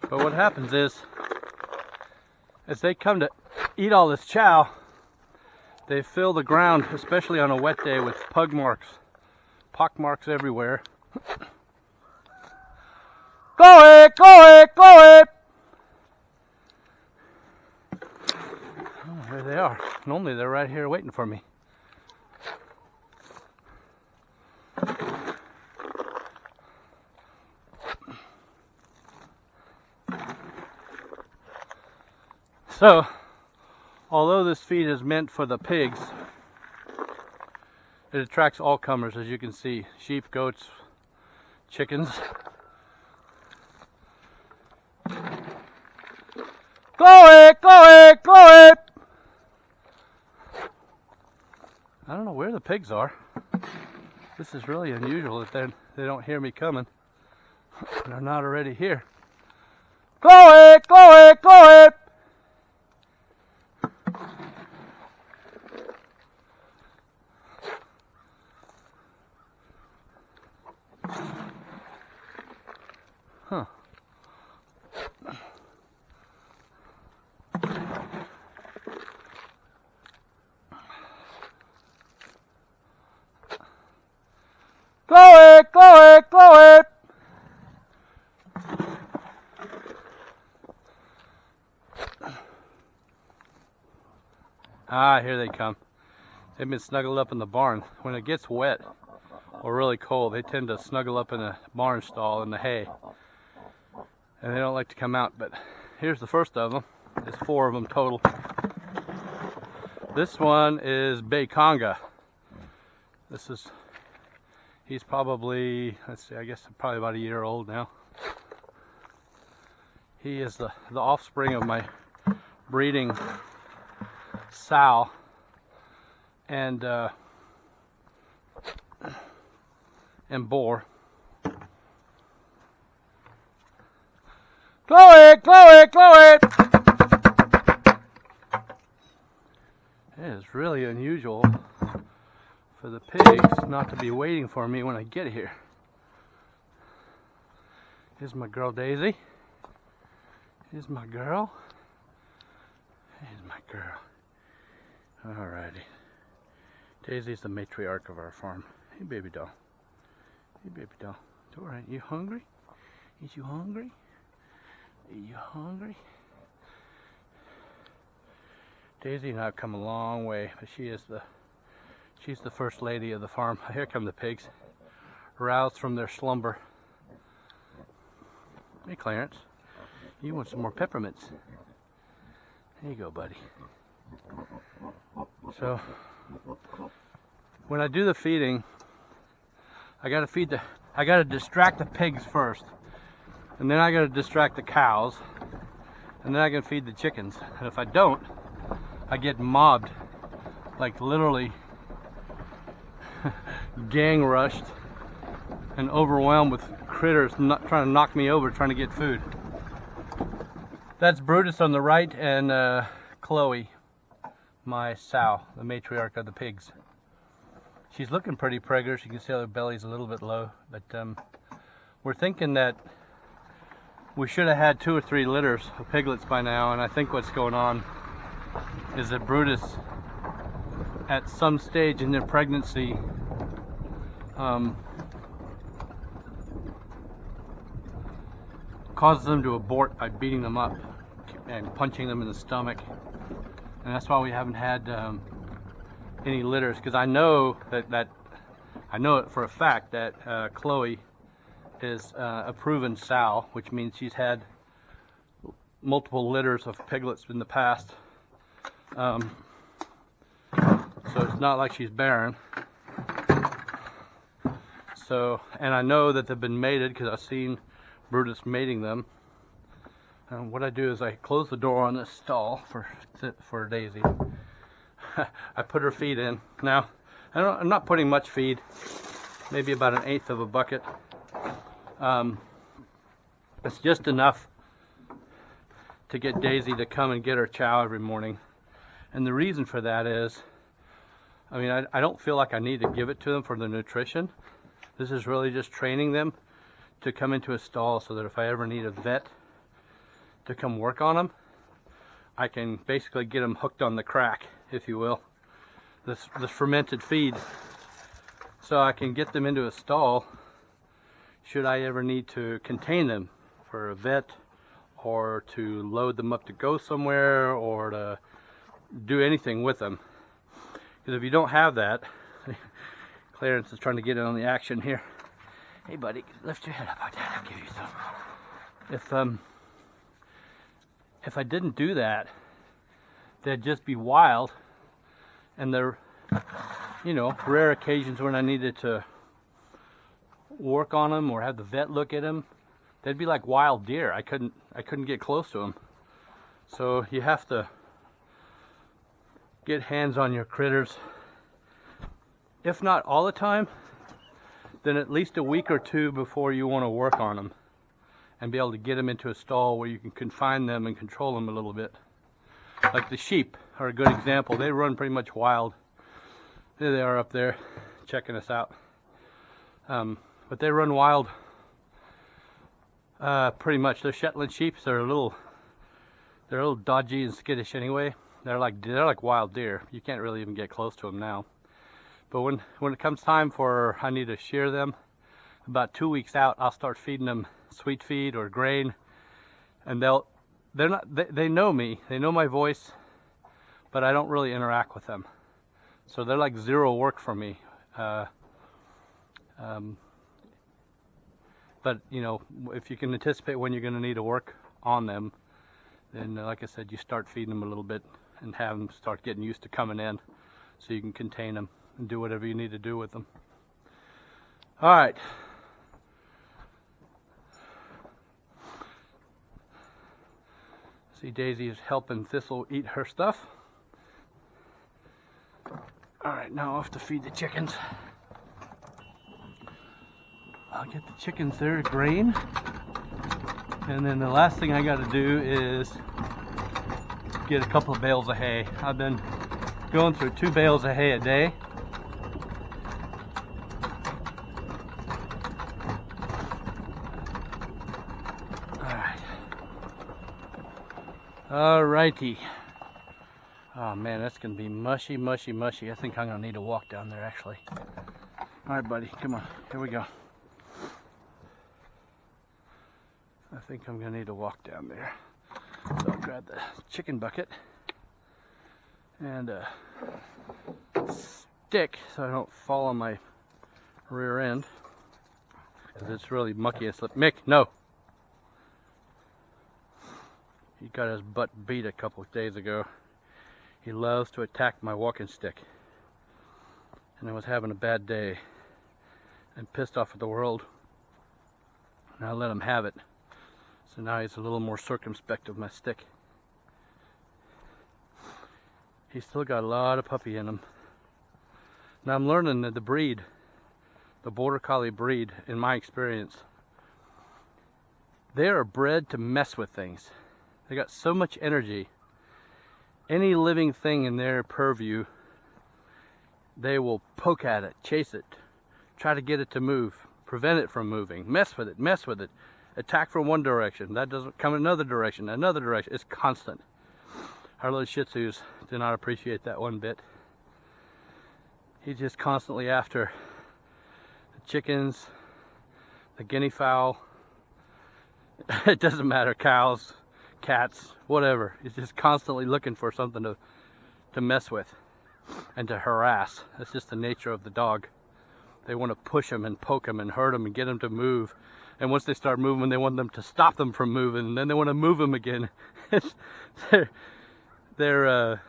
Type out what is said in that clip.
But what happens is, as they come to eat all this chow, they fill the ground, especially on a wet day, with pock marks everywhere. Go it! Oh, there they are. Normally they're right here waiting for me. So, although this feed is meant for the pigs, it attracts all comers, as you can see. Sheep, goats, chickens. Go it! I don't know where the pigs are. This is really unusual that they don't hear me coming. They're not already here. Go it! Huh. Go it! Ah, here they come. They've been snuggled up in the barn. When it gets wet or really cold, they tend to snuggle up in a barn stall in the hay. And they don't like to come out, but here's the first of them. There's 4 of them total. This one is Bay Conga. He's probably, let's see, I guess probably about a year old now. He is the offspring of my breeding sow and boar. Chloe! It is really unusual for the pigs not to be waiting for me when I get here. Here's my girl Daisy. Here's my girl. Alrighty. Daisy's the matriarch of our farm. Hey baby doll. It's alright. You hungry? Is you hungry? Daisy and I have come a long way, but she's the first lady of the farm. Here come the pigs, roused from their slumber. Hey Clarence, you want some more peppermints? There you go, buddy. So, when I do the feeding, I gotta distract the pigs first, and then I gotta distract the cows, and then I can feed the chickens. And if I don't, I get mobbed, like literally gang rushed and overwhelmed with critters trying to knock me over, trying to get food. That's Brutus on the right, and Chloe, my sow, the matriarch of the pigs. She's looking pretty preggish. You can see her belly's a little bit low, but we're thinking that we should have had 2 or 3 litters of piglets by now, and I think what's going on is that Brutus, at some stage in their pregnancy, causes them to abort by beating them up and punching them in the stomach, and that's why we haven't had any litters. Because I know I know it for a fact that Chloe is a proven sow, which means she's had multiple litters of piglets in the past. So it's not like she's barren. So, and I know that they've been mated because I've seen Brutus mating them. And what I do is I close the door on this stall for Daisy. I put her feed in. Now, I'm not putting much feed, maybe about 1/8 of a bucket. It's just enough to get Daisy to come and get her chow every morning. And the reason for that is, I mean, I don't feel like I need to give it to them for the nutrition. This is really just training them to come into a stall so that if I ever need a vet to come work on them, I can basically get them hooked on the crack, if you will, this fermented feed. So I can get them into a stall should I ever need to contain them for a vet, or to load them up to go somewhere, or to do anything with them. Because if you don't have that, Clarence is trying to get in on the action here. Hey buddy, lift your head up like that, I'll give you some. If I didn't do that, they'd just be wild, and they're, you know, rare occasions when I needed to work on them or have the vet look at them, they'd be like wild deer. I couldn't get close to them. So you have to get hands on your critters, if not all the time, then at least a week or two before you want to work on them, and be able to get them into a stall where you can confine them and control them a little bit. Like the sheep are a good example. They run pretty much wild. There they are up there checking us out. But they run wild pretty much. They're Shetland sheep. So they're a little dodgy and skittish anyway. They're like wild deer. You can't really even get close to them now. But when it comes time for I need to shear them, about 2 weeks out, I'll start feeding them sweet feed or grain, and they know me, they know my voice, but I don't really interact with them. So they're like zero work for me. But you know, if you can anticipate when you're going to need to work on them, then like I said, you start feeding them a little bit and have them start getting used to coming in, so you can contain them and do whatever you need to do with them. All right. See, Daisy is helping Thistle eat her stuff. All right, now off to feed the chickens. I'll get the chickens their grain, and then the last thing I got to do is get a couple of bales of hay. I've been going through 2 bales of hay a day. Alrighty. Oh man, that's gonna be mushy, mushy, mushy. I think I'm gonna need to walk down there actually. Alright buddy, come on, here we go. I think I'm gonna need to walk down there. So I'll grab the chicken bucket and a stick so I don't fall on my rear end, because it's really mucky and slip. Mick, no! He got his butt beat a couple of days ago. He loves to attack my walking stick. And I was having a bad day and pissed off at the world. And I let him have it. So now he's a little more circumspect of my stick. He's still got a lot of puppy in him. Now I'm learning that the breed, the Border Collie breed, in my experience, they are bred to mess with things. They got so much energy. Any living thing in their purview, they will poke at it, chase it, try to get it to move, prevent it from moving, mess with it, attack from one direction, that doesn't come another direction. It's constant. Our little Shih Tzus do not appreciate that one bit. He's just constantly after the chickens, the guinea fowl, it doesn't matter, cows, cats, whatever. He's just constantly looking for something to mess with and to harass. That's just the nature of the dog. They want to push him and poke him and hurt him and get him to move. And once they start moving, they want them to stop them from moving. And then they want to move them again. they're